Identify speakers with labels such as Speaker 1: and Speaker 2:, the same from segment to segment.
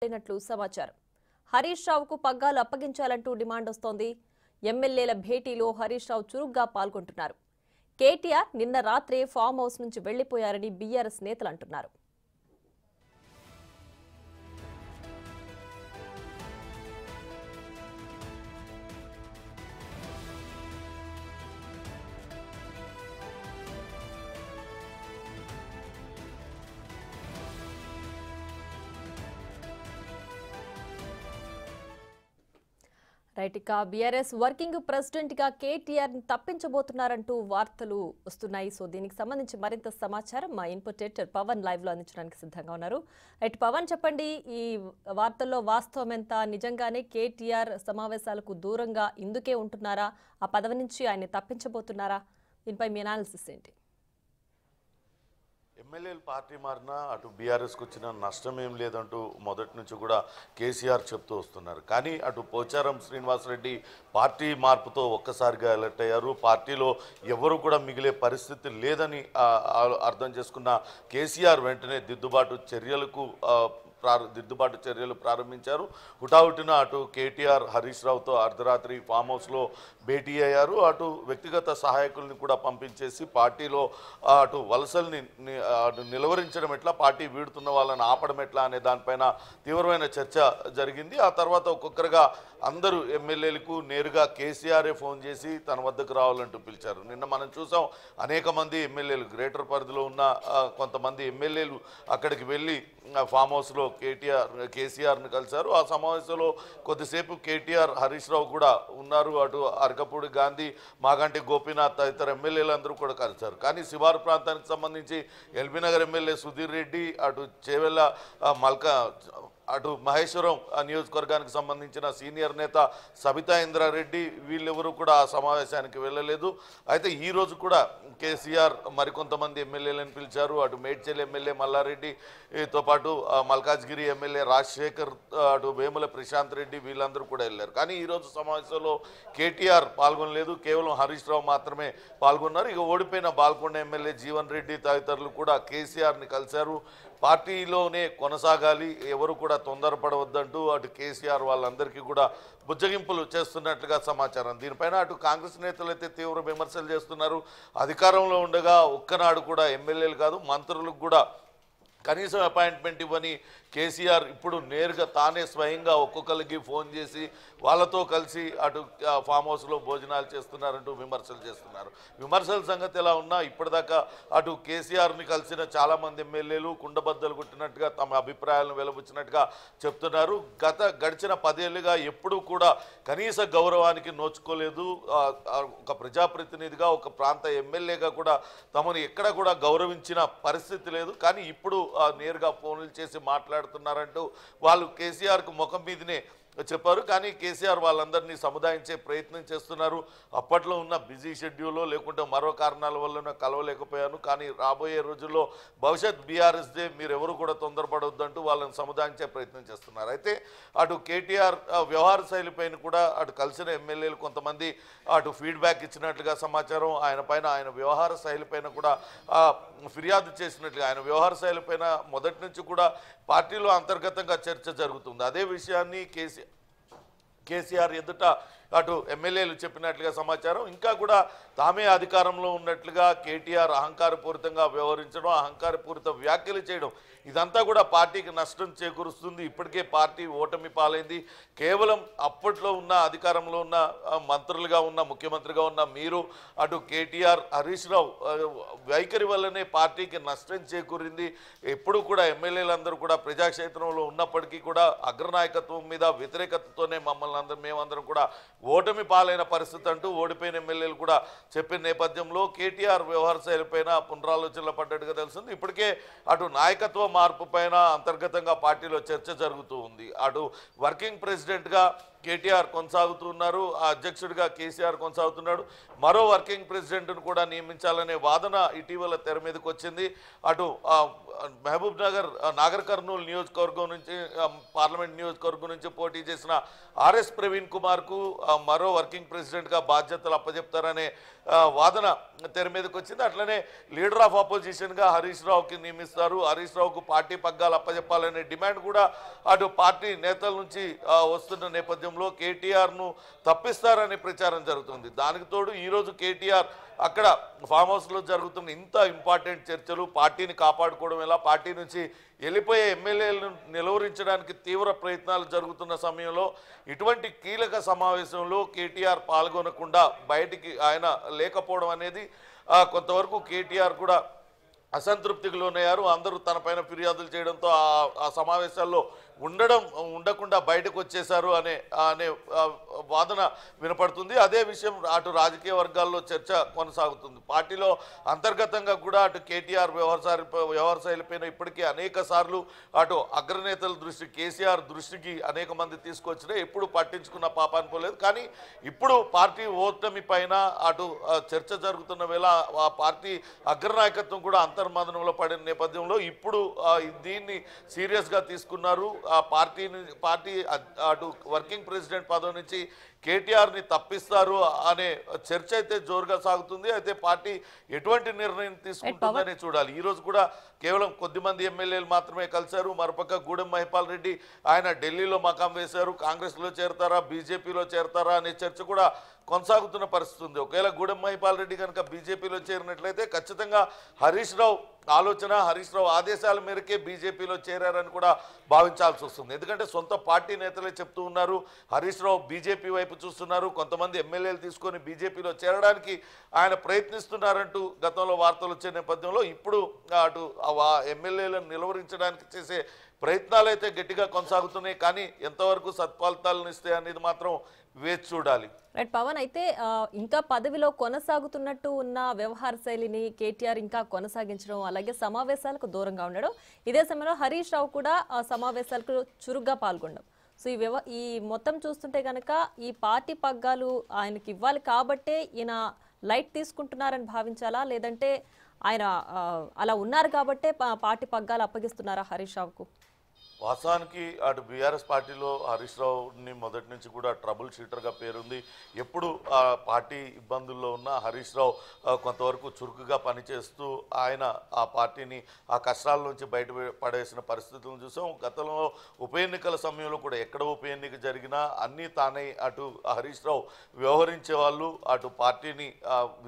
Speaker 1: అయినట్లు సమాచారం. హరీష్ రావుకు పగ్గాలు అప్పగించాలంటూ డిమాండ్ వస్తోంది. ఎమ్మెల్యేల భేటీలో హరీష్ రావు చురుగ్గా పాల్గొంటున్నారు. కేటీఆర్ నిన్న రాత్రే ఫామ్ హౌస్ నుంచి వెళ్లిపోయారని బీఆర్ఎస్ నేతలు అంటున్నారు. రైట్, ఇక బీఆర్ఎస్ వర్కింగ్ ప్రెసిడెంట్ గా కేటీఆర్ తప్పించబోతున్నారంటూ వార్తలు వస్తున్నాయి. సో దీనికి సంబంధించి మరింత సమాచారం మా ఇన్పుట్ ఎడిటర్ పవన్ లైవ్ లో అందించడానికి సిద్ధంగా ఉన్నారు. రైట్ పవన్, చెప్పండి, ఈ వార్తల్లో వాస్తవం ఎంత? నిజంగానే కేటీఆర్ సమావేశాలకు దూరంగా ఇందుకే ఉంటున్నారా? ఆ పదవి నుంచి ఆయన తప్పించబోతున్నారా? దీనిపై మీ అనాలిసిస్ ఏంటి?
Speaker 2: ఎమ్మెల్యేలు పార్టీ మారినా అటు బీఆర్ఎస్కి వచ్చిన నష్టం ఏం లేదంటూ మొదటి నుంచి కూడా కేసీఆర్ చెప్తూ వస్తున్నారు. కానీ అటు పోచారం శ్రీనివాసరెడ్డి పార్టీ మార్పుతో ఒక్కసారిగా అలర్ట్ అయ్యారు. పార్టీలో ఎవరు కూడా మిగిలే పరిస్థితి లేదని అర్థం చేసుకున్న కేసీఆర్ వెంటనే దిద్దుబాటు చర్యలు ప్రారంభించారు. హుటాహుటిన అటు కేటీఆర్ హరీష్ రావుతో అర్ధరాత్రి ఫామ్ హౌస్లో భేటీ అయ్యారు. అటు వ్యక్తిగత సహాయకుల్ని కూడా పంపించేసి పార్టీలో అటు వలసల్ని నిలవరించడం ఎట్లా, పార్టీ వీడుతున్న వాళ్ళని ఆపడం ఎట్లా అనే దానిపైన తీవ్రమైన చర్చ జరిగింది. ఆ తర్వాత ఒక్కొక్కరుగా అందరూ ఎమ్మెల్యేలకు నేరుగా కేసీఆరే ఫోన్ చేసి తన వద్దకు రావాలంటూ పిలిచారు. నిన్న మనం చూసాం, అనేక మంది ఎమ్మెల్యేలు గ్రేటర్ పరిధిలో ఉన్న కొంతమంది ఎమ్మెల్యేలు అక్కడికి వెళ్ళి ఫామ్ హౌస్లో కేసీఆర్ని కలిశారు. ఆ సమావేశంలో కొద్దిసేపు కేటీఆర్ హరీష్ రావు కూడా ఉన్నారు. అటు అరకపూడి గాంధీ, మాగంటి గోపీనాథ్ తదితర ఎమ్మెల్యేలందరూ కూడా కలిశారు. కానీ శివారు ప్రాంతానికి సంబంధించి ఎల్బీనగర్ ఎమ్మెల్యే సుధీర్ రెడ్డి, అటు చేవెళ్ళ అటు మహేశ్వరం నియోజకవర్గానికి సంబంధించిన సీనియర్ నేత సబితా ఇంద్రారెడ్డి వీళ్ళెవరూ కూడా ఆ సమావేశానికి వెళ్ళలేదు. అయితే ఈరోజు కూడా కేసీఆర్ మరికొంతమంది ఎమ్మెల్యేలను పిలిచారు. అటు మేడ్చల్ ఎమ్మెల్యే మల్లారెడ్డితో పాటు మల్కాజ్గిరి ఎమ్మెల్యే రాజశేఖర్, అటు వేముల ప్రశాంత్ రెడ్డి వీళ్ళందరూ కూడా వెళ్ళారు. కానీ ఈరోజు సమావేశంలో కేటీఆర్ పాల్గొనలేదు, కేవలం హరీష్ రావు మాత్రమే పాల్గొన్నారు. ఇక ఓడిపోయిన బాల్కొండ ఎమ్మెల్యే జీవన్ రెడ్డి తదితరులు కూడా కేసీఆర్ని కలిశారు. పార్టీలోనే కొనసాగాలి, ఎవరు కూడా తొందరపడవద్దంటూ అటు కేసీఆర్ వాళ్ళందరికీ కూడా బుజ్జగింపులు చేస్తున్నట్లుగా సమాచారం. దీనిపైన అటు కాంగ్రెస్ నేతలు అయితే తీవ్ర విమర్శలు చేస్తున్నారు. అధికారంలో ఉండగా ఒక్కనాడు కూడా ఎమ్మెల్యేలు కాదు మంత్రులకు కూడా కనీసం అపాయింట్మెంట్ ఇవ్వని కేసీఆర్ ఇప్పుడు నేరుగా తానే స్వయంగా ఒక్కొక్కరికి ఫోన్ చేసి వాళ్ళతో కలిసి అటు ఫామ్ హౌస్లో భోజనాలు చేస్తున్నారంటూ విమర్శలు చేస్తున్నారు. విమర్శల సంగతి ఎలా ఉన్నా ఇప్పటిదాకా అటు కేసీఆర్ని కలిసిన చాలామంది ఎమ్మెల్యేలు కుండబద్దలు కొట్టినట్టుగా తమ అభిప్రాయాలను వెలువచ్చినట్టుగా చెప్తున్నారు. గడిచిన 10 ఏళ్ళుగా ఎప్పుడూ కూడా కనీస గౌరవానికి నోచుకోలేదు. ఒక ప్రజాప్రతినిధిగా, ఒక ప్రాంత ఎమ్మెల్యేగా కూడా తమను ఎక్కడ కూడా గౌరవించిన పరిస్థితి లేదు. కానీ ఇప్పుడు నేరుగా ఫోన్లు చేసి మాట్లాడుతున్నారంటూ వాళ్ళు కేసీఆర్కు ముఖం మీదనే చెప్పారు. కానీ కేసీఆర్ వాళ్ళందరినీ సముదాయించే ప్రయత్నం చేస్తున్నారు. అప్పట్లో ఉన్న బిజీ షెడ్యూల్లో లేకుంటే మరో కారణాల వల్ల కలవలేకపోయాను, కానీ రాబోయే రోజుల్లో భవిష్యత్ బీఆర్ఎస్దే, మీరు ఎవరు కూడా తొందరపడవద్దంటూ వాళ్ళని సముదాయించే ప్రయత్నం చేస్తున్నారు. అయితే అటు కేటీఆర్ వ్యవహార శైలిపైన కూడా అటు కలిసిన ఎమ్మెల్యేలు కొంతమంది అటు ఫీడ్బ్యాక్ ఇచ్చినట్లుగా సమాచారం. ఆయన వ్యవహార శైలిపైన కూడా ఫిర్యాదు చేసినట్లుగా, ఆయన వ్యవహార శైలిపైన మొదటి నుంచి కూడా పార్టీలో అంతర్గతంగా చర్చ జరుగుతుంది. అదే విషయాన్ని కేసీఆర్ ఎదుట అటు ఎమ్మెల్యేలు చెప్పినట్లుగా సమాచారం. ఇంకా కూడా తామే అధికారంలో ఉన్నట్లుగా కేటీఆర్ అహంకారపూరితంగా వ్యవహరించడం, అహంకారపూరిత వ్యాఖ్యలు చేయడం, ఇదంతా కూడా పార్టీకి నష్టం చేకూరుస్తుంది. ఇప్పటికే పార్టీ ఓటమి పాలైంది. కేవలం అప్పట్లో ఉన్న అధికారంలో ఉన్న మంత్రులుగా ఉన్న, ముఖ్యమంత్రిగా ఉన్న మీరు, అటు కేటీఆర్ హరీష్ రావు వైఖరి వల్లనే పార్టీకి నష్టం చేకూరింది. ఎప్పుడు కూడా ఎమ్మెల్యేలందరూ కూడా ప్రజాక్షేత్రంలో ఉన్నప్పటికీ కూడా అగ్రనాయకత్వం మీద వ్యతిరేకతతోనే మేమందరం కూడా ఓటమి పాలైన పరిస్థితి అంటూ ఓడిపోయిన ఎమ్మెల్యేలు కూడా చెప్పిన నేపథ్యంలో కేటీఆర్ వ్యవహార శైలిపైన పునరాలోచనలు పడ్డట్టుగా తెలుస్తుంది. ఇప్పటికే అటు నాయకత్వ మార్పు పైన అంతర్గతంగా పార్టీలో చర్చ జరుగుతూ ఉంది. అటు వర్కింగ్ ప్రెసిడెంట్గా కేటీఆర్ కొనసాగుతున్నారు, ఆ అధ్యక్షుడిగా కేసీఆర్ కొనసాగుతున్నాడు. మరో వర్కింగ్ ప్రెసిడెంట్ను కూడా నియమించాలనే వాదన ఇటీవల తెర మీదకి వచ్చింది. అటు మహబూబ్ నగర్ నాగర్ కర్నూలు నియోజకవర్గం నుంచి పార్లమెంట్ నియోజకవర్గం నుంచి పోటీ చేసిన ఆర్ఎస్ ప్రవీణ్ కుమార్కు మరో వర్కింగ్ ప్రెసిడెంట్గా బాధ్యతలు అప్పచెప్తారనే వాదన తెర మీదకి వచ్చింది. అట్లనే లీడర్ ఆఫ్ ఆపోజిషన్గా హరీష్ రావుకి నియమిస్తారు. హరీష్ రావుకు పార్టీ పగ్గాలు అప్పచెప్పాలనే డిమాండ్ కూడా అటు పార్టీ నేతల నుంచి వస్తున్న నేపథ్యంలో కేటీఆర్ను తప్పిస్తారనే ప్రచారం జరుగుతుంది. దానికి తోడు ఈరోజు కేటీఆర్ అక్కడ ఫామ్ హౌస్లో జరుగుతున్న ఇంత ఇంపార్టెంట్ చర్చలు, పార్టీని కాపాడుకోవడం ఎలా, పార్టీ నుంచి వెళ్ళిపోయే ఎమ్మెల్యేలను నిలువరించడానికి తీవ్ర ప్రయత్నాలు జరుగుతున్న సమయంలో ఇటువంటి కీలక సమావేశంలో కేటీఆర్ పాల్గొనకుండా బయటికి ఆయన లేకపోవడం అనేది కొంతవరకు కేటీఆర్ కూడా అసంతృప్తికి లోనయ్యారు. అందరూ తనపైన ఫిర్యాదులు చేయడంతో ఆ సమావేశాల్లో ఉండకుండా బయటకు వచ్చేశారు అనే వాదన వినపడుతుంది. అదే విషయం అటు రాజకీయ వర్గాల్లో చర్చ కొనసాగుతుంది. పార్టీలో అంతర్గతంగా కూడా అటు కేటీఆర్ వ్యవహార శైలిపైన ఇప్పటికీ అనేక సార్లు అటు అగ్రనేతల దృష్టి, కేసీఆర్ దృష్టికి అనేక మంది తీసుకొచ్చినా ఎప్పుడు పట్టించుకున్న పాపాన్ని పోలేదు. కానీ ఇప్పుడు పార్టీ ఓటమి పైన అటు చర్చ జరుగుతున్న వేళ ఆ పార్టీ అగ్రనాయకత్వం కూడా అంతర్మదనంలో పడిన నేపథ్యంలో ఇప్పుడు దీన్ని సీరియస్గా తీసుకున్నారు. పార్టీ అటు వర్కింగ్ ప్రెసిడెంట్ పదవి నుంచి కేటీఆర్ని తప్పిస్తారు అనే చర్చ అయితే జోరుగా సాగుతుంది. అయితే పార్టీ ఎటువంటి నిర్ణయం తీసుకుంటుందని చూడాలి. ఈరోజు కూడా కేవలం కొద్దిమంది ఎమ్మెల్యేలు మాత్రమే కలిశారు. మరోపక్క గూడెం మహిపాల్ రెడ్డి ఆయన ఢిల్లీలో మకాం వేశారు. కాంగ్రెస్లో చేరతారా, బీజేపీలో చేరతారా అనే చర్చ కూడా కొనసాగుతున్న పరిస్థితి ఉంది. ఒకవేళ గూడెం మహిపాల్ రెడ్డి కనుక బీజేపీలో చేరినట్లయితే ఖచ్చితంగా హరీష్ రావు ఆలోచన, హరీష్ రావు ఆదేశాల మేరకే బీజేపీలో చేరారని కూడా భావించాల్సి వస్తుంది. ఎందుకంటే సొంత పార్టీ నేతలే చెప్తూ ఉన్నారు హరీష్ రావు బీజేపీ వైపు చూస్తున్నారు, కొంతమంది ఎమ్మెల్యేలు తీసుకొని బీజేపీలో చేరడానికి ఆయన ప్రయత్నిస్తున్నారంటూ గతంలో వార్తలు వచ్చే నేపథ్యంలో ఇప్పుడు అటు ఎమ్మెల్యేలను నిలువరించడానికి చేసే ప్రయత్నాలు అయితే గట్టిగా కొనసాగుతున్నాయి. కానీ ఎంతవరకు సత్ఫలితాలను ఇస్తాయి అనేది మాత్రం వేచి చూడాలి.
Speaker 1: రైట్ పవన్, అయితే ఇంకా పదవిలో కొనసాగుతున్నట్టు ఉన్న వ్యవహార శైలిని కేటీఆర్ ఇంకా కొనసాగించడం, అలాగే సమావేశాలకు దూరంగా ఉండడం, ఇదే సమయంలో హరీష్ రావు కూడా సమావేశాలకు చురుగ్గా పాల్గొనడం. సో ఈ మొత్తం చూస్తుంటే కనుక ఈ పార్టీ పగ్గాలు ఆయనకి ఇవ్వాలి కాబట్టే ఈయన లైట్ తీసుకుంటున్నారని భావించాలా, లేదంటే ఆయన అలా ఉన్నారు కాబట్టే పార్టీ పగ్గాలు అప్పగిస్తున్నారా హరీష్ రావుకు?
Speaker 2: వాస్తవానికి అటు బీఆర్ఎస్ పార్టీలో హరీష్ రావుని మొదటి నుంచి కూడా ట్రబుల్ షీటర్గా పేరుంది. ఎప్పుడు పార్టీ ఇబ్బందుల్లో ఉన్న హరీష్ రావు కొంతవరకు చురుకుగా పనిచేస్తూ ఆయన ఆ పార్టీని ఆ కష్టాల నుంచి బయట పడేసిన పరిస్థితులను చూసాం. గతంలో ఉప ఎన్నికల సమయంలో కూడా ఎక్కడ ఉప ఎన్నిక జరిగినా అన్నీ తానే అటు హరీష్ రావు వ్యవహరించే వాళ్ళు, అటు పార్టీని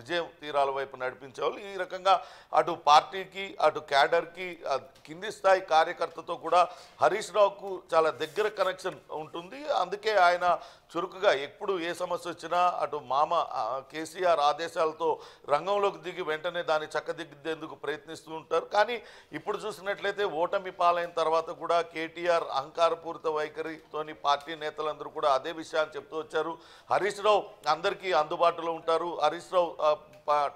Speaker 2: విజయం తీరాల వైపు నడిపించేవాళ్ళు. ఈ రకంగా అటు పార్టీకి అటు క్యాడర్కి కింది స్థాయి కార్యకర్తతో కూడా హరీష్ రావుకు చాలా దగ్గర కనెక్షన్ ఉంటుంది. అందుకే ఆయన చురుకుగా ఎప్పుడు ఏ సమస్య వచ్చినా అటు మామ కేసీఆర్ ఆదేశాలతో రంగంలోకి దిగి వెంటనే దాన్ని చక్కదిద్దేందుకు ప్రయత్నిస్తూ ఉంటారు. కానీ ఇప్పుడు చూసినట్లయితే ఓటమి పాలైన తర్వాత కూడా కేటీఆర్ అహంకారపూరిత వైఖరితోని పార్టీ నేతలందరూ కూడా అదే విషయాన్ని చెప్తూ వచ్చారు. హరీష్ రావు అందరికీ అందుబాటులో ఉంటారు, హరీష్ రావు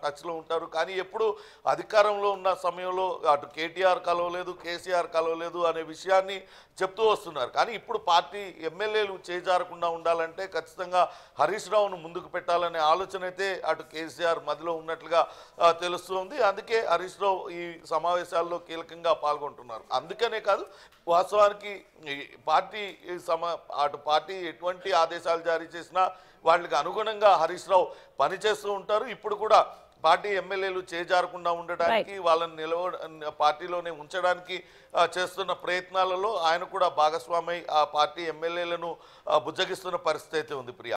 Speaker 2: టచ్లో ఉంటారు. కానీ ఎప్పుడు అధికారంలో ఉన్న సమయంలో అటు కేటీఆర్ కలవలేదు, కేసీఆర్ కలవలేదు అనే విషయాన్ని చెప్తూ వస్తున్నారు. కానీ ఇప్పుడు పార్టీ ఎమ్మెల్యేలు చేజారకుండా ఉండాలంటే ఖచ్చితంగా హరీష్ రావును ముందుకు పెట్టాలనే ఆలోచన అయితే అటు కేసీఆర్ మధ్యలో ఉన్నట్లుగా తెలుస్తుంది. అందుకే హరీష్ రావు ఈ సమావేశాల్లో కీలకంగా పాల్గొంటున్నారు. అందుకనే కాదు, వాస్తవానికి అటు పార్టీ ఎటువంటి ఆదేశాలు జారీ చేసినా వాళ్ళకి అనుగుణంగా హరీష్ రావు పనిచేస్తూ ఉంటారు. ఇప్పుడు కూడా పార్టీ ఎమ్మెల్యేలు చేజారకుండా ఉండడానికి, వాళ్ళని పార్టీలోనే ఉంచడానికి చేస్తున్న ప్రయత్నాలలో ఆయన కూడా భాగస్వామై ఆ పార్టీ ఎమ్మెల్యేలను బుజ్జగిస్తున్న పరిస్థితి అయితే ఉంది. ప్రియా.